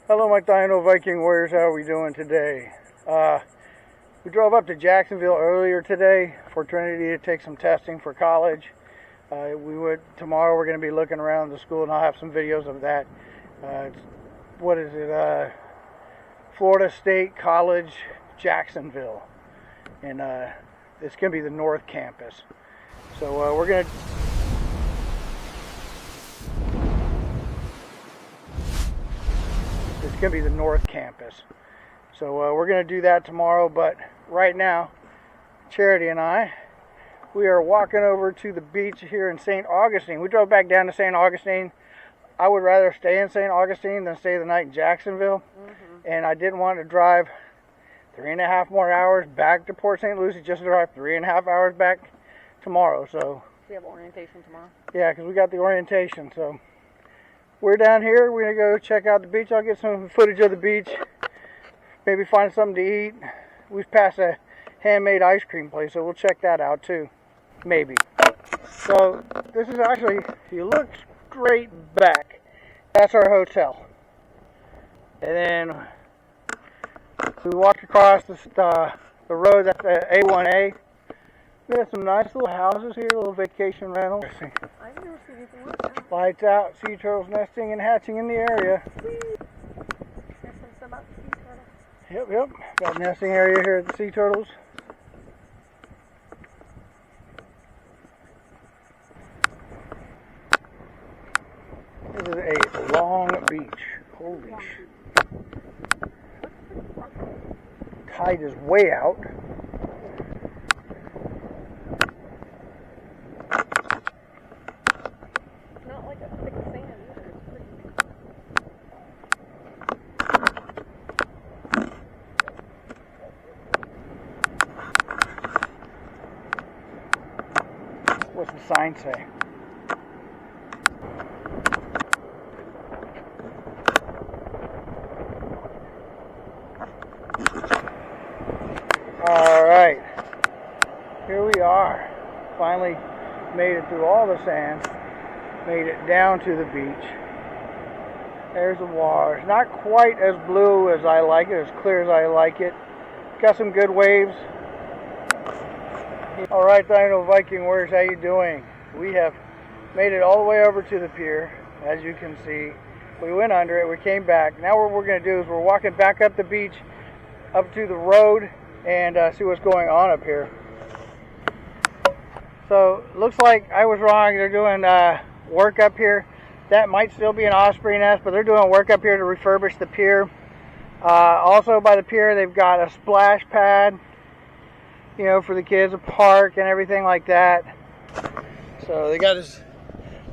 Hello, my Taino-Viking Warriors. How are we doing today? We drove up to Jacksonville earlier today for Trinity to take some testing for college. Tomorrow we're going to be looking around the school, and I'll have some videos of that. Florida State College, Jacksonville, and it's going to be the North Campus. So we're going to. It's going to be the North Campus. So we're going to do that tomorrow, but right now, Charity and we are walking over to the beach here in St. Augustine. We drove back down to St. Augustine. I would rather stay in St. Augustine than stay the night in Jacksonville. And I didn't want to drive 3.5 more hours back to Port St. Lucie just to drive 3.5 hours back tomorrow. So we have orientation tomorrow? Yeah, because we got the orientation. So we're down here. We're going to go check out the beach. I'll get some footage of the beach. Maybe find something to eat. We've passed a handmade ice cream place, so we'll check that out too. Maybe. So this is actually, if you look straight back, that's our hotel. And then we walked across the road, that's A1A. We have some nice little houses here, little vacation rentals. I've never seen anything like that. Lights out, sea turtles nesting and hatching in the area. There's some stuff about the sea turtles. Yep. Got a nesting area here at the sea turtles. This is a long beach. Holy shit. Tide is way out. Not like a thick sand either. It's pretty. What's the sign say? Alright, here we are. Finally made it through all the sand, made it down to the beach. There's the water. It's not quite as blue as I like it, as clear as I like it. Got some good waves. Alright, Taino-Viking Warriors, how you doing? We have made it all the way over to the pier, as you can see. We went under it, we came back. Now what we're going to do is we're walking back up the beach, up to the road, and see what's going on up here. So looks like I was wrong. They're doing work up here. That might still be an osprey nest, but they're doing work up here to refurbish the pier. Also by the pier they've got a splash pad, you know, for the kids, a park and everything like that. So they got this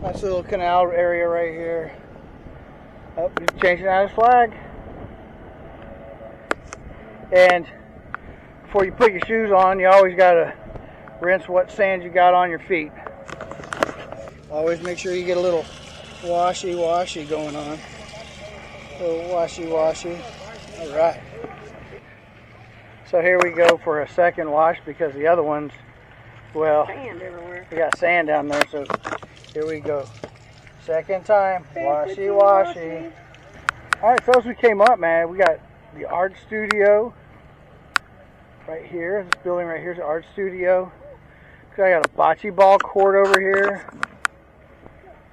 nice little canal area right here. Oh, he's changing out his flag. And before you put your shoes on, you always got to rinse what sand you got on your feet. Always make sure you get a little washy going on. A little washy. Alright. So here we go for a second wash because the other ones, well, Sand everywhere. we got sand down there, so here we go. Second time, washy. Alright, so as we came up, man, we got the art studio. Right here, this building right here is an art studio. I got a bocce ball court over here.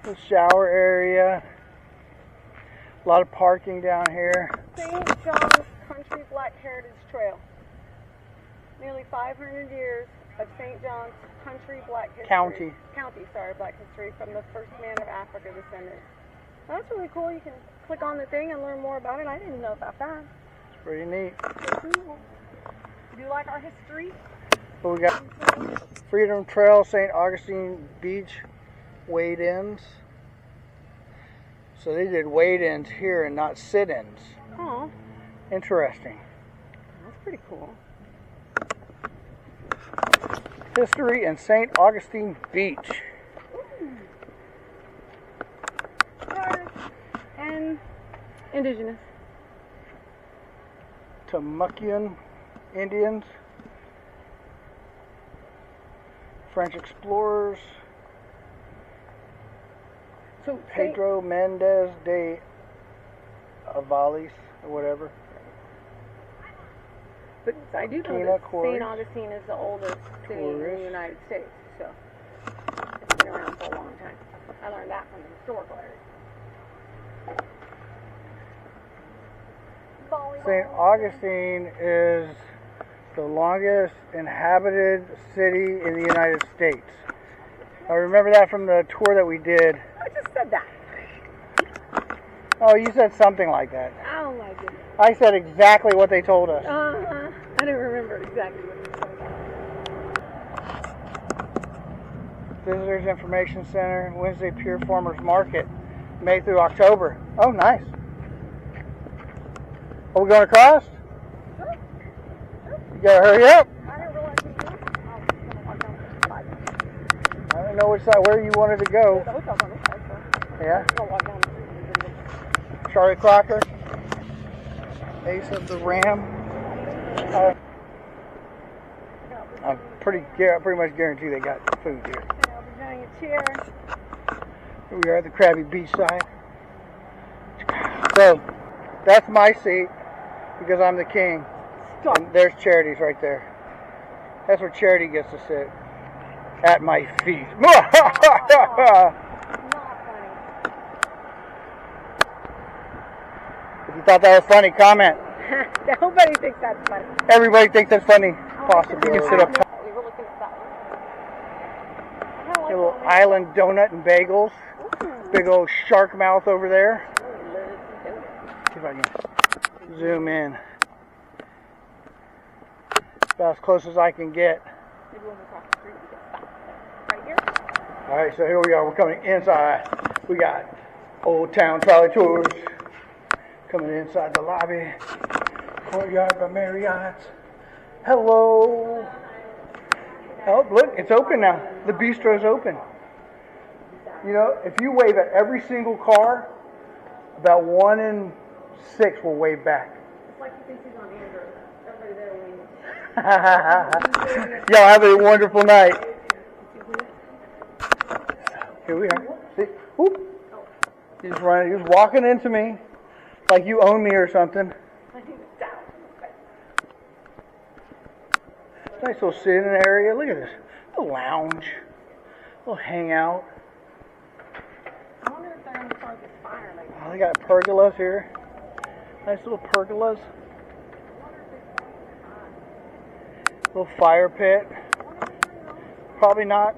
A shower area. A lot of parking down here. St. John's Country Black Heritage Trail. Nearly 500 years of St. John's Country Black History. County, Black history from the first man of Africa descended. Well, that's really cool. You can click on the thing and learn more about it. I didn't know about that. It's pretty neat. Cool. Do you like our history? But we got Freedom Trail, St. Augustine Beach, wade-ins. So they did wade-ins here and not sit-ins. Oh. Interesting. That's pretty cool. History in St. Augustine Beach. And indigenous. Tamukian Indians. French explorers. So Pedro Mendez de Avalis or whatever. But I do know that St. Augustine is the oldest city in the United States, so it's been around for a long time. I learned that from the historical area. St. Augustine is the longest inhabited city in the United States. I remember that from the tour that we did. I just said that. Oh, you said something like that. Oh my goodness. I said exactly what they told us. I don't remember exactly what you said. Visitors Information Center, Wednesday Pier Farmers Market, May through October. Oh, nice. Are we going across? Sure. You gotta hurry up. I didn't realize you were going to walk down the side. I don't know which side, where you wanted to go. The hotel's on this side, so Yeah. I'm going to walk down the street. Charlie Crocker, Ace of the Ram. I'm pretty much guarantee they got food here. I'll be doing a chair. Here we are at the Crabby Beachside. So, that's my seat because I'm the king. Stop. And there's Charity's right there. That's where Charity gets to sit. At my feet. Not funny. If you thought that was funny, comment. Nobody thinks that's funny. Everybody thinks that's funny. Possibly. You can sit up top. We were looking at that one. A little island donut and bagels. Big old shark mouth over there. See if I can zoom in. About as close as I can get. Maybe when we cross the street, we get stopped. Right here? Alright, so here we are. We're coming inside. We got Old Town Trolley Tours. Coming inside the lobby. Courtyard by Marriott's. Hello. Oh, look, it's open now. The bistro's open. You know, if you wave at every single car, about 1 in 6 will wave back. It's like he thinks he's on Android. Everybody there wings. Y'all have a wonderful night. Here we are. See? Whoop. He's running. He was walking into me like you own me or something. Nice little sitting area. Look at this. A lounge. A little hangout. I wonder if they're going to start this fire like that. Oh, they got pergolas here. Nice little pergolas. Little fire pit. Probably not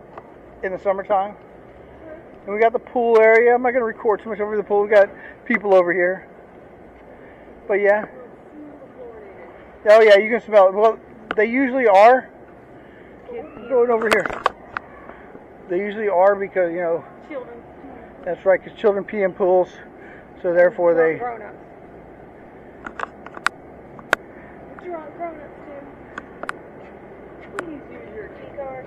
in the summertime. And we got the pool area. I'm not going to record too much over the pool. We got people over here. But yeah. Oh yeah, you can smell it. Well, they usually are. Going over here. They usually are because, you know. Children. That's right, because children pee in pools. So therefore they. Grown-ups. Drunk grown-ups too. Please use your key card.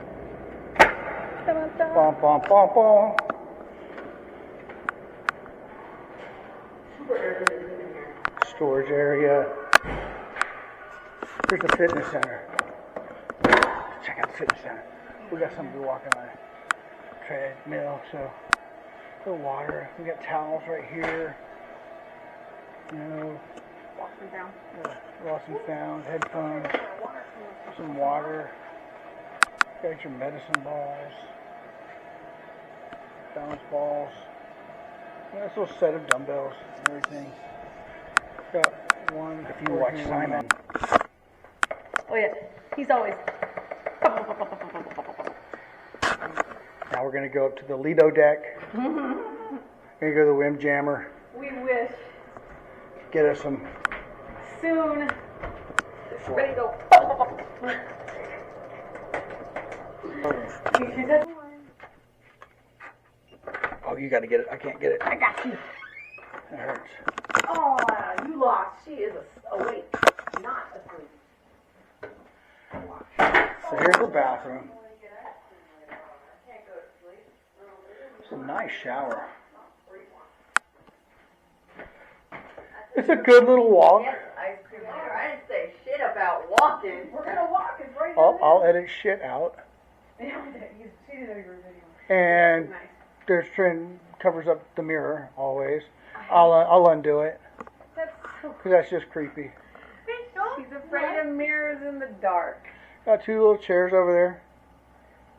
Bom, bom, bom, bom. Storage area. Here's the fitness center. Check out the fitness center. We got somebody walking on a treadmill, so the water. We got towels right here. You know, Lost and found. lost and found, headphones, some water. Got your medicine balls, balance balls. Nice little set of dumbbells and everything. Got one. If you watch Simon. Oh yeah, he's always. Now we're going to go up to the Lido deck. We're going to go to the Wim Jammer. We wish. Get us some. Soon. Ready to go. Oh, you got to get it. I can't get it. I got you. It hurts. Oh, you lost. She is awake, not asleep. So here's the bathroom. It's a nice shower. It's a good little walk. Ice cream later. I didn't say shit about walking. We're gonna walk. It's right I'll edit shit out. She didn't know you were video. And there's trim covers up the mirror always. I'll undo it. That's because that's just creepy. He's afraid of mirrors in the dark. Got 2 little chairs over there.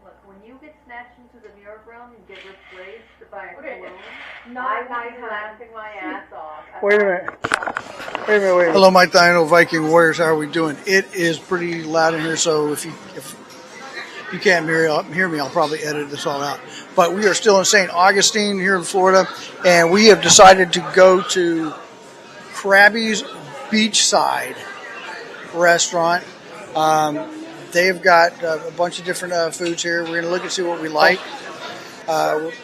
Look, when you get snatched into the mirror realm and get replaced by a clone, I'm laughing my ass off. Wait a minute. Hello, my Taino-Viking Warriors. How are we doing? It is pretty loud in here, so if you can't hear me, I'll probably edit this all out. But we are still in St. Augustine here in Florida, and we have decided to go to Crabby's Beachside restaurant. They've got a bunch of different foods here. We're going to look and see what we like.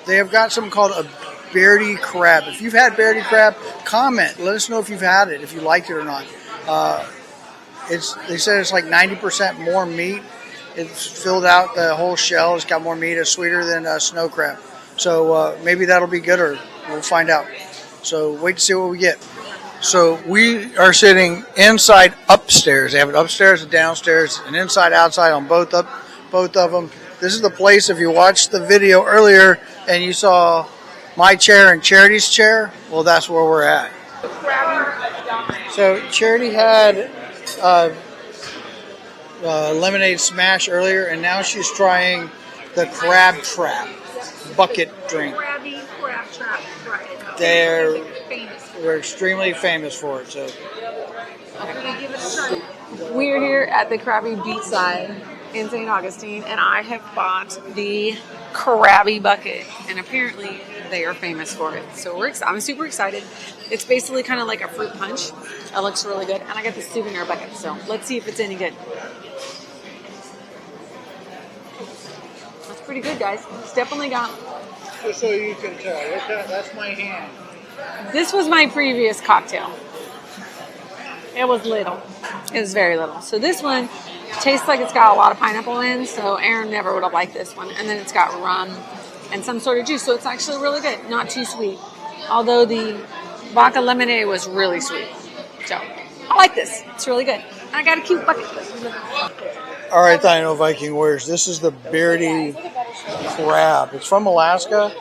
They have got something called a Beardy crab. If you've had Beardy crab, comment. Let us know if you've had it, if you like it or not. They said it's like 90% more meat. It's filled out the whole shell. It's got more meat. It's sweeter than snow crab. So maybe that'll be good, or we'll find out. So wait to see what we get. So we are sitting inside upstairs. They have it upstairs and downstairs, and inside outside on both of them. This is the place, if you watched the video earlier and you saw my chair and Charity's chair, well, that's where we're at. So Charity had lemonade smash earlier, and now she's trying the crab trap bucket drink. Crabby crab trap, right. We're extremely famous for it. So we're here at the Crabby Beachside in St. Augustine, and I have bought the Crabby bucket, and apparently they are famous for it. So I'm super excited. It's basically kind of like a fruit punch. It looks really good, and I got the souvenir bucket. So let's see if it's any good. That's pretty good, guys. It's definitely got. Just so you can tell, that's my hand. This was my previous cocktail. It was little. It was very little. So this one tastes like it's got a lot of pineapple in, so Aaron never would have liked this one. And then it's got rum and some sort of juice, so it's actually really good. Not too sweet. Although the vodka lemonade was really sweet. So I like this. It's really good. I got a cute bucket. All right, Taino-Viking Warriors. This is the Beardy crab. It's from Alaska,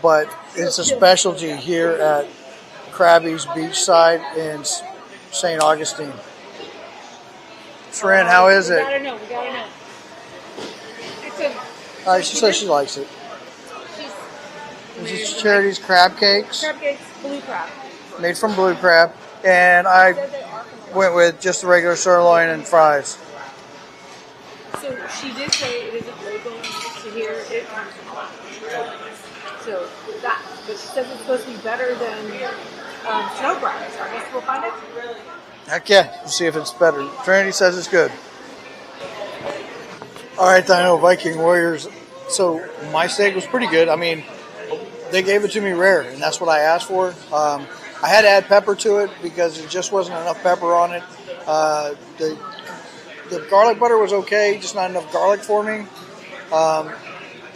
but it's a specialty here at Crabby's Beachside in St. Augustine. Trin, how is it? We gotta know. She says she likes it. This is Charity's crab cakes. Crab cakes, blue crab. Made from blue crab. And I went with just the regular sirloin and fries. So she did say it isn't local to here. It comes from Alaska. So that, but she says it's supposed to be better than snow crab. So I guess we'll find it. Heck yeah, we'll see if it's better. Trinity says it's good. All right, Taino-Viking Warriors. So my steak was pretty good. I mean, they gave it to me rare, and that's what I asked for. I had to add pepper to it because it just wasn't enough pepper on it. The garlic butter was okay, just not enough garlic for me.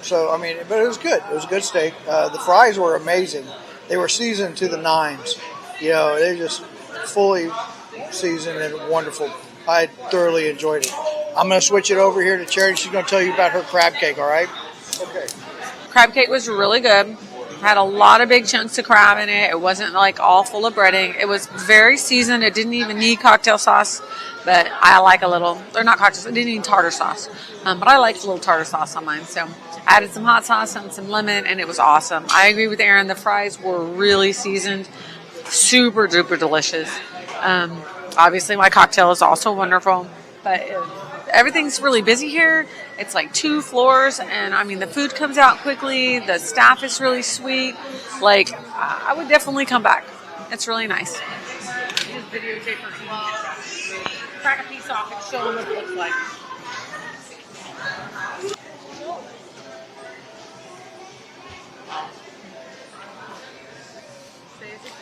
So, I mean, but it was good. It was a good steak. The fries were amazing. They were seasoned to the nines. You know, they're just fully seasoned and wonderful. I thoroughly enjoyed it. I'm going to switch it over here to Charity. She's going to tell you about her crab cake, all right? Okay. Crab cake was really good. Had a lot of big chunks of crab in it. It wasn't like all full of breading. It was very seasoned. It didn't even need cocktail sauce, but I like a little, or not cocktail sauce, it didn't need tartar sauce. But I liked a little tartar sauce on mine. So I added some hot sauce and some lemon, and it was awesome. I agree with Aaron. The fries were really seasoned. Super duper delicious. Obviously my cocktail is also wonderful, but everything's really busy here. It's like 2 floors, and I mean, the food comes out quickly. The staff is really sweet. Like, I would definitely come back. It's really nice. Just videotape her. Crack a piece off and show them what it looks like.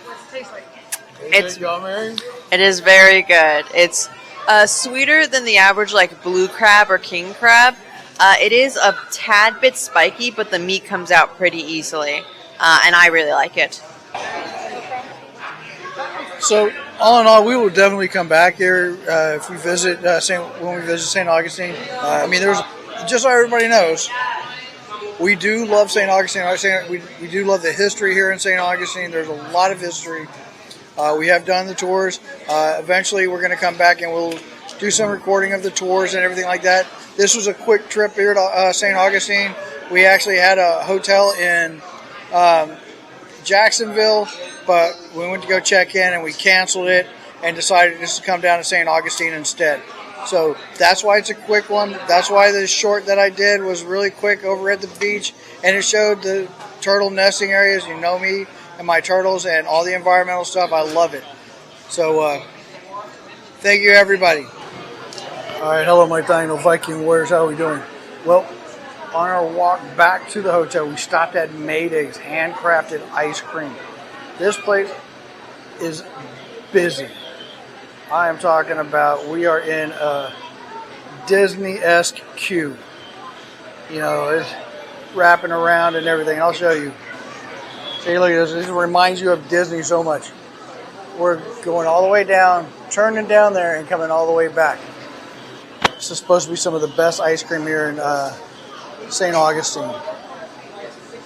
What's it taste like? It is very good. It's sweeter than the average like blue crab or king crab. It is a tad bit spiky, but the meat comes out pretty easily, and I really like it. So, all in all, we will definitely come back here if we visit when we visit St. Augustine. I mean, there's just so everybody knows, we do love St. Augustine. We do love the history here in St. Augustine. There's a lot of history. We have done the tours. Eventually we're going to come back and we'll do some recording of the tours and everything like that. This was a quick trip here to St. Augustine. We actually had a hotel in Jacksonville, but we went to go check in and we canceled it and decided just to come down to St. Augustine instead. So that's why it's a quick one. That's why the short that I did was really quick over at the beach, and it showed the turtle nesting areas. You know me and my turtles and all the environmental stuff. I love it. So thank you, everybody. All right, hello, my Taino-Viking Warriors. How are we doing? Well, on our walk back to the hotel, we stopped at Mayday's Handcrafted Ice Cream. This place is busy. I am talking about, we are in a Disney-esque queue. You know, it's wrapping around and everything. I'll show you. See, look at this. This reminds you of Disney so much. We're going all the way down, turning down there, and coming all the way back. This is supposed to be some of the best ice cream here in St. Augustine.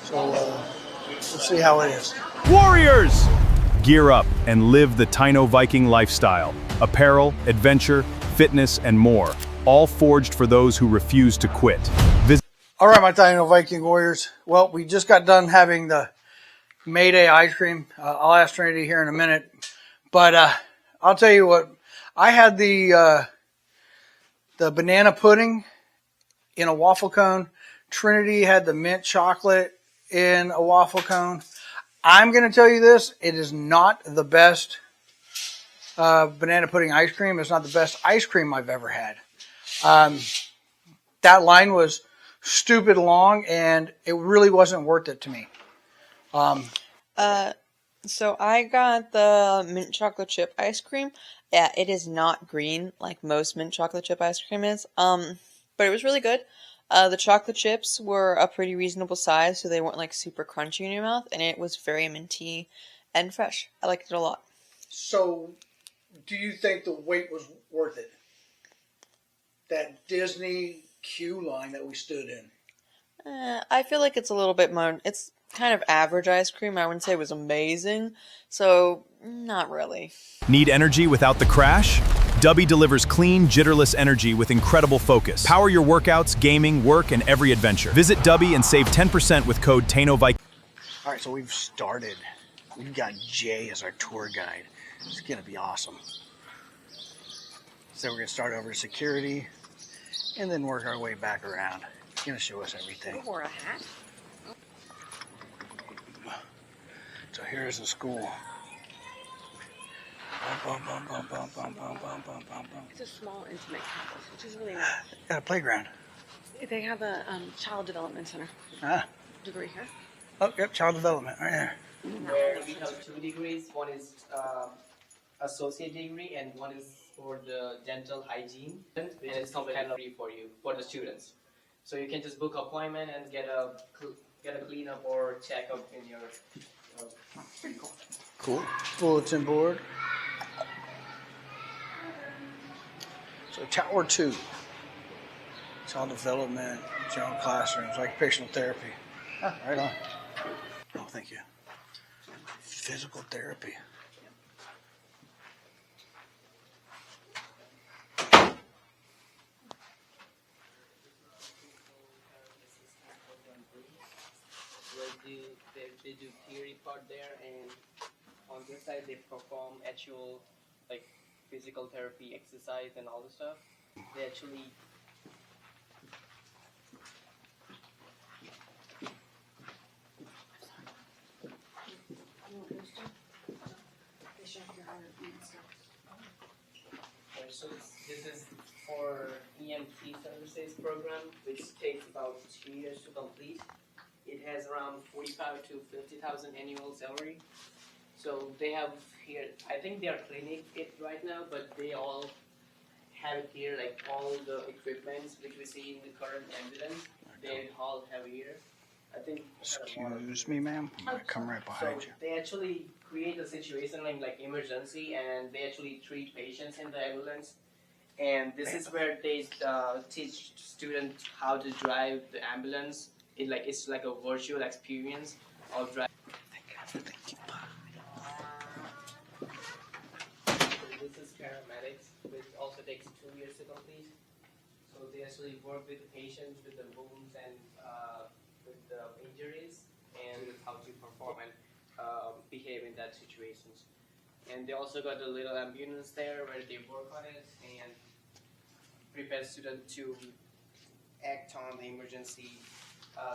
So we'll see how it is. Warriors! Gear up and live the Taino-Viking lifestyle. Apparel, adventure, fitness, and more. All forged for those who refuse to quit. All right, my Taino-Viking Warriors. Well, we just got done having the Mayday ice cream. I'll ask Trinity here in a minute. But I'll tell you what. I had the banana pudding in a waffle cone. Trinity had the mint chocolate in a waffle cone. I'm going to tell you this. It is not the best banana pudding ice cream. It's not the best ice cream I've ever had. That line was stupid long, and it really wasn't worth it to me. So I got the mint chocolate chip ice cream. Yeah, it is not green like most mint chocolate chip ice cream is. But it was really good. The chocolate chips were a pretty reasonable size, so they weren't like super crunchy in your mouth, and it was very minty and fresh. I liked it a lot. So, do you think the wait was worth it? That Disney queue line that we stood in. I feel like it's a little bit more. It's kind of average ice cream. I wouldn't say it was amazing, so not really. Need energy without the crash? Dubby delivers clean, jitterless energy with incredible focus. Power your workouts, gaming, work, and every adventure. Visit Dubby and save 10% with code Taino-Viking. All right, so we've started. We've got Jay as our tour guide. It's going to be awesome. So we're going to start over security and then work our way back around. He's going to show us everything. Wore a hat. So here's the school. It's a small, intimate campus, which is really nice. Got a playground. They have a child development center degree here. Oh, yep, child development right there. Where we have 2 degrees. One is associate degree, and one is for the dental hygiene, and it's complimentary for you, for the students. So you can just book appointment and get a cleanup or checkup in your. Pretty cool. Cool. Bulletin board. So Tower 2. Child development, general classrooms, occupational therapy. Ah, right on. Oh, thank you. Physical therapy. They do theory part there, and on this side they perform actual like physical therapy, exercise, and all the stuff. They actually so this is for EMT services program, which takes about 2 years to complete. It has around 45 to 50,000 annual salary. So they have here, I think they are clinic it right now, but they all have it here, like all the equipments which we see in the current ambulance, they all have here. I think. Excuse me, ma'am. I'm gonna come right behind you. They actually create a situation like emergency, and they actually treat patients in the ambulance. And this is where they teach students how to drive the ambulance. It's like a virtual experience of driving. paramedics, which also takes 2 years to complete. So they actually work with the patients with the wounds and with the injuries and with how to perform and behave in that situations. And they also got a little ambulance there where they work on it and prepare students to act on the emergency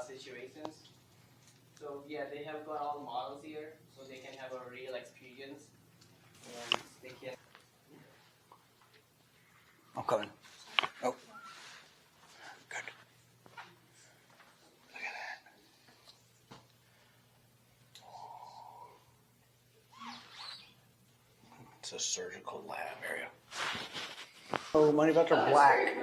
situations. So yeah, they have got all models here, so they can have a real experience, and they can. I'm coming. Oh, good. Look at that. It's a surgical lab area. Oh, money belts are black.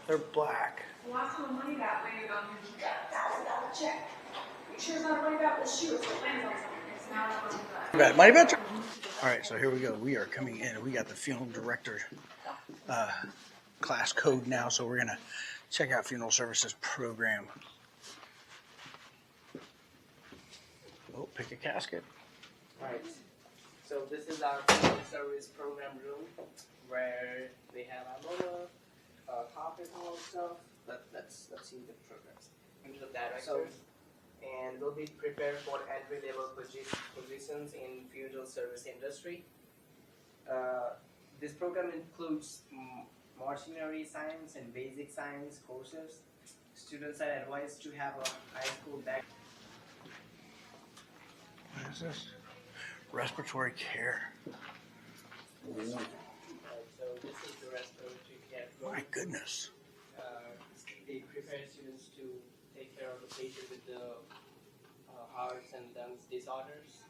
They're black. Last time money that landed on him, he got $1,000 check. You sure it's not a money belt? The shoe, it lands on something. It's not a money belt. Got money belts. All right, so here we go. We are coming in. We got the funeral director class code now, so we're gonna check out funeral services program. Oh, pick a casket. Right. So this is our funeral service program room where they have aroma, carpet and all stuff. Let's see the programs. Into the directors. And we'll be prepared for entry-level positions in funeral service industry. This program includes mortuary science and basic science courses. Students are advised to have a high school background. What is this? Respiratory care. Ooh, So this is the respiratory care. my goodness. They prepare students to take care of the patient with the hearts and lungs disorders.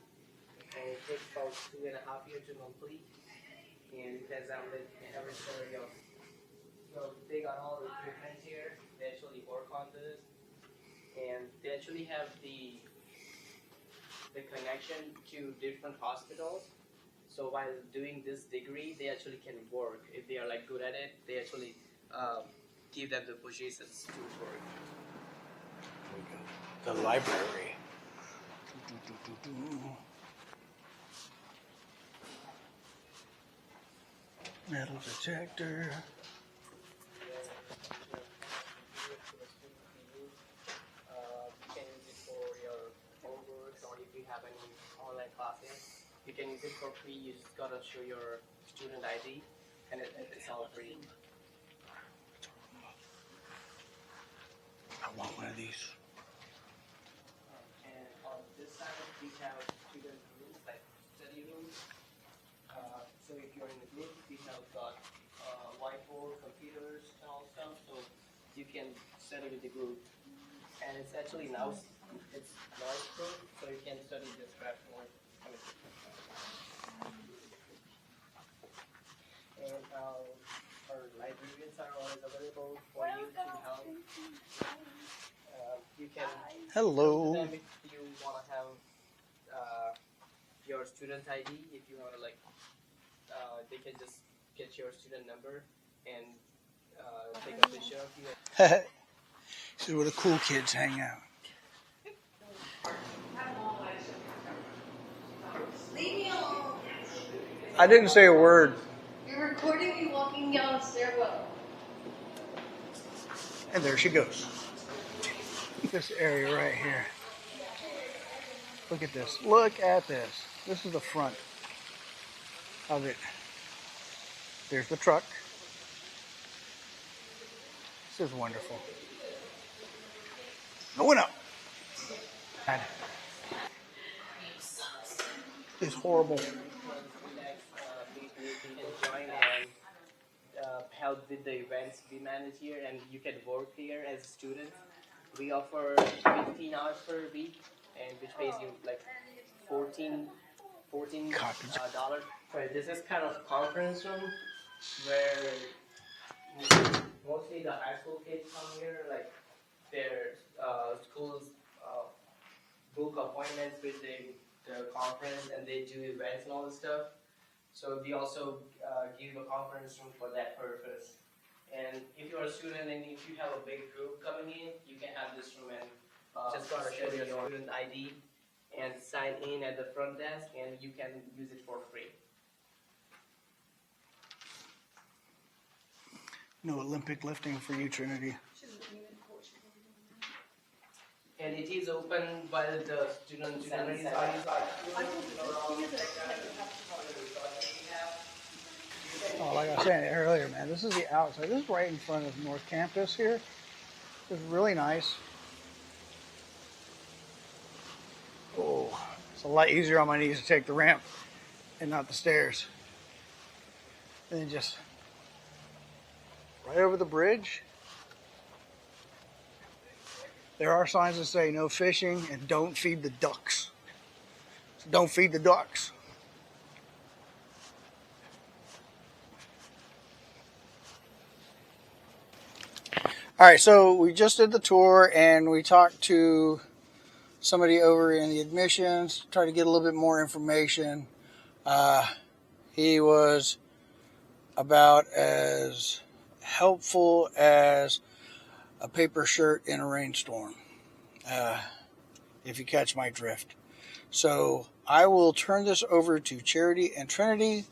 And it takes about 2.5 years to complete. And it has average story of. So they got all the equipment here. They actually work on this, and they actually have the connection to different hospitals. So while doing this degree, they actually can work. If they are like good at it, they actually give them the positions to work. Here we go. The library. Metal detector. You can use it for your homework, or if you have any online classes, you can use it for free. You just gotta show your student ID, and it's all free. I want one of these. And on this side, we have student rooms, like study rooms. So if you're in the group, we have got whiteboard, computers, and all stuff, so you can study with the group. And it's actually now it's noise proof, so you can study this craft more. And our librarians are always available for you to help. You can Hello. them if you want to have your student ID. If you want to they can just get your student number and take a picture of you. This is where the cool kids hang out. Leave me alone. I didn't say a word. You're recording me walking down a stairwell. And there she goes. This area right here. Look at this. Look at this. This is the front of it. There's the truck. This is wonderful. Going up. It's horrible. Join and help with the events we manage here, and you can work here as a student. We offer 15 hours per week, and which pays you like $14. Right, this is kind of conference room where mostly the high school kids come here, like their schools book appointments with the conference, and they do events and all this stuff. So we also give a conference room for that purpose. And if you're a student and if you have a big group coming in, you can have this room and just gotta show your student ID and sign in at the front desk, and you can use it for free. No Olympic lifting for you, Trinity. And it is open while the students are Oh, like I was saying earlier, man, this is the outside. This is right in front of North Campus here. It's really nice. Oh, it's a lot easier on my knees to take the ramp and not the stairs. And then just right over the bridge. There are signs that say no fishing and don't feed the ducks. So don't feed the ducks. All right, so we just did the tour and we talked to somebody over in the admissions, tried to get a little bit more information. He was about as helpful as a paper shirt in a rainstorm, if you catch my drift. So I will turn this over to Charity and Trinity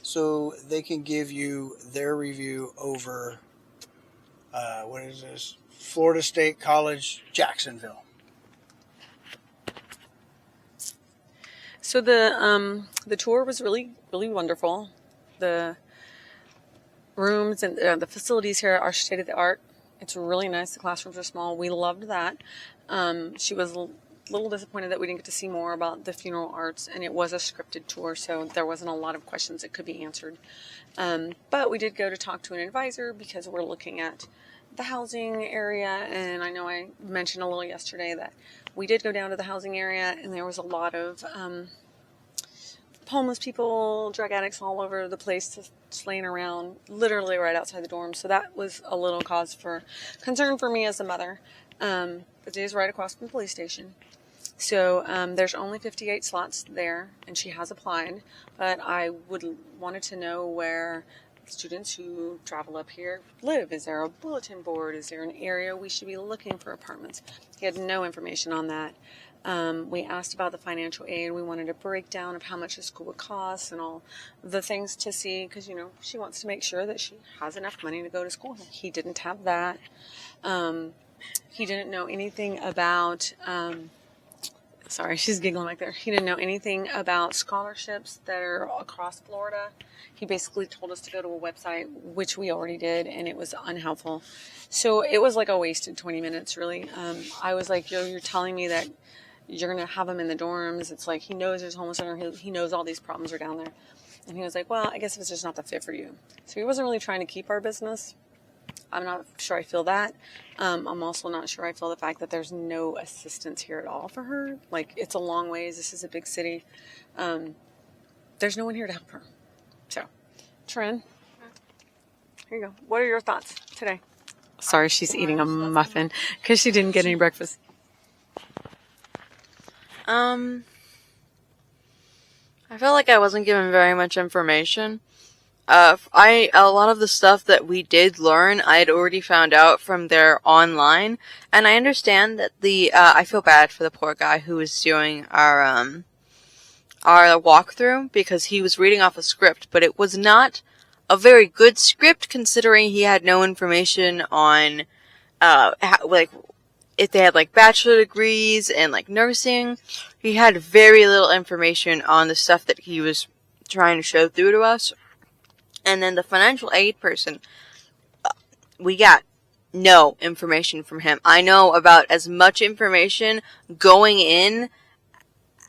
so they can give you their review over what is this? Florida State College, Jacksonville. So the tour was really wonderful. The rooms and the facilities here are state of the art. It's really nice. The classrooms are small. We loved that. She was a little disappointed that we didn't get to see more about the funeral arts, and it was a scripted tour, so there wasn't a lot of questions that could be answered. But we did go to talk to an advisor because we're looking at the housing area, and I know I mentioned a little yesterday that we did go down to the housing area, and there was a lot of homeless people, drug addicts all over the place just laying around, literally right outside the dorm. So that was a little cause for concern for me as a mother. It is right across from the police station. So there's only 58 slots there, and she has applied, but I wanted to know where students who travel up here live. Is there a bulletin board? Is there an area we should be looking for apartments? He had no information on that. We asked about the financial aid. We wanted a breakdown of how much the school would cost and all the things to see, because, you know, she wants to make sure that she has enough money to go to school. He didn't have that. He didn't know anything about, sorry, she's giggling back there. He didn't know anything about scholarships that are across Florida. He basically told us to go to a website, which we already did, and it was unhelpful. So it was like a wasted 20 minutes, really. I was like, you're telling me that you're going to have him in the dorms. It's like he knows there's a homeless center. He knows all these problems are down there. And he was like, well, I guess it's just not the fit for you. So he wasn't really trying to keep our business. I'm not sure I feel that. I'm also not sure I feel the fact that there's no assistance here at all for her. Like, it's a long ways. This is a big city. There's no one here to help her. So, Trin, here you go. What are your thoughts today? Sorry, she's eating a muffin because she didn't get any breakfast. I felt like I wasn't given very much information. A lot of the stuff that we did learn, I had already found out from their online, and I understand that I feel bad for the poor guy who was doing our walkthrough, because he was reading off a script, but it was not a very good script considering he had no information on, if they had, bachelor degrees and, nursing. He had very little information on the stuff that he was trying to show through to us. And then the financial aid person, we got no information from him. I know about as much information going in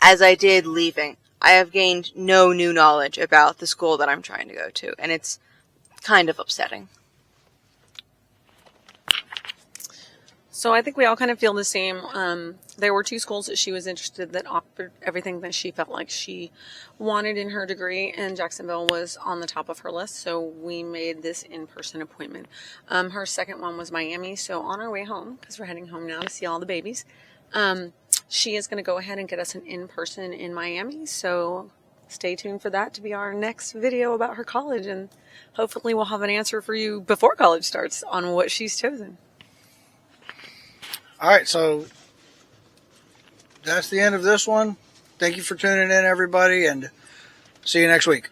as I did leaving. I have gained no new knowledge about the school that I'm trying to go to, and it's kind of upsetting. So I think we all kind of feel the same. There were 2 schools that she was interested that offered everything that she felt like she wanted in her degree, and Jacksonville was on the top of her list, so we made this in-person appointment. Her second one was Miami, so on our way home, because we're heading home now to see all the babies, she is going to go ahead and get us an in-person in Miami, so stay tuned for that to be our next video about her college, and hopefully we'll have an answer for you before college starts on what she's chosen. All right, so that's the end of this one. Thank you for tuning in, everybody, and see you next week.